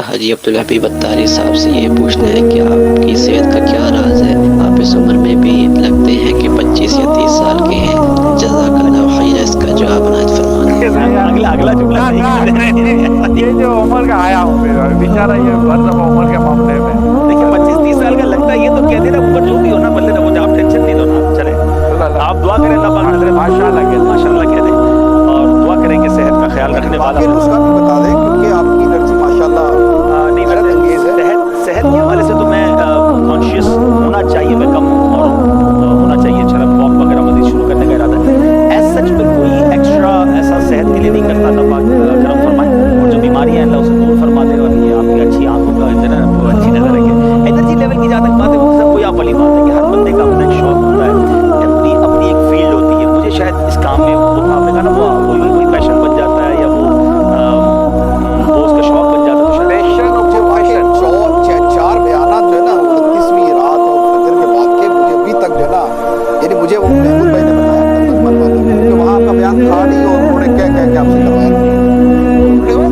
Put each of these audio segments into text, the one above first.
حاجی عبدالحبیب اتاری صاحب سے یہ پوچھنا ہے کہ آپ کی صحت کا کیا راز ہے؟ آپ اس عمر میں بھی لگتے ہیں کہ 25 یا 30 سال کے ہیں۔ جزاک اللہ خیر، اس کا جواب عنایت فرمائیں۔ اگلا جملہ یہ جو عمر کا آیا ہوں میرا بیچارہ یہ ہر دفعہ عمر کے معاملے میں دیکھیں 25-30 سال کا لگتا ہے، یہ تو کہہ دینا عمر جو بھی ہونا بلے نہ ہو جائے، آپ ٹینشن نہیں لو نا۔ چلے آپ دعا کریں اللہ پاک نظر ماشاء اللہ کہہ دیں اور دعا کریں کہ صحت کا خیال رکھنے والا باقی نسخہ بھی بتا دیں کیونکہ آپ کی انرجی ماشاءاللہ نہیں حیرت انگیز ہے۔ صحت کے حوالے سے تو میں کانشیس ہونا چاہیے، میں کم ہوں اور ہونا چاہیے انشاءاللہ واک وغیرہ مزید شروع کرنے کا ارادہ ہے۔ ایز سچ میں کوئی ایکسٹرا ایسا صحت کے لیے نہیں کرتا، اللہ پاک کرم فرمائے اور جو بیماری ہیں اللہ اسے دور فرما دے، اور یہ آپ کی اچھی آنکھوں کا جو ہے نا وہ اچھی نظر رکھے۔ انرجی لیول کی جہاں تک بات ہے وہ سب کوئی آپ والی بات ہے کہ ہر بندے کا اپنا ایک شوق ہوتا ہے، اپنی ایک فیلڈ ہوتی ہے۔ مجھے شاید اس کام میں وہ آپ نے کہا نا وہی پیشن بن جاتا ہے یا وہ اس کا شوق بن جاتا ہے، تو شاید چار بیانات جو ہے نا 29ویں رات اور فجر کے بعد کے مجھے ابھی تک جو ہے نا، یعنی مجھے وہ محمود بھائی نے بتایا کہ وہاں کا بیان تھا نہیں اور انہوں نے کیا کیا آپ سے کروایا،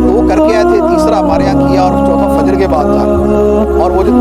دو کر کے آئے تھے، تیسرا ہمارے یہاں کیا اور چوتھا فجر کے بعد تھا، اور وہ جو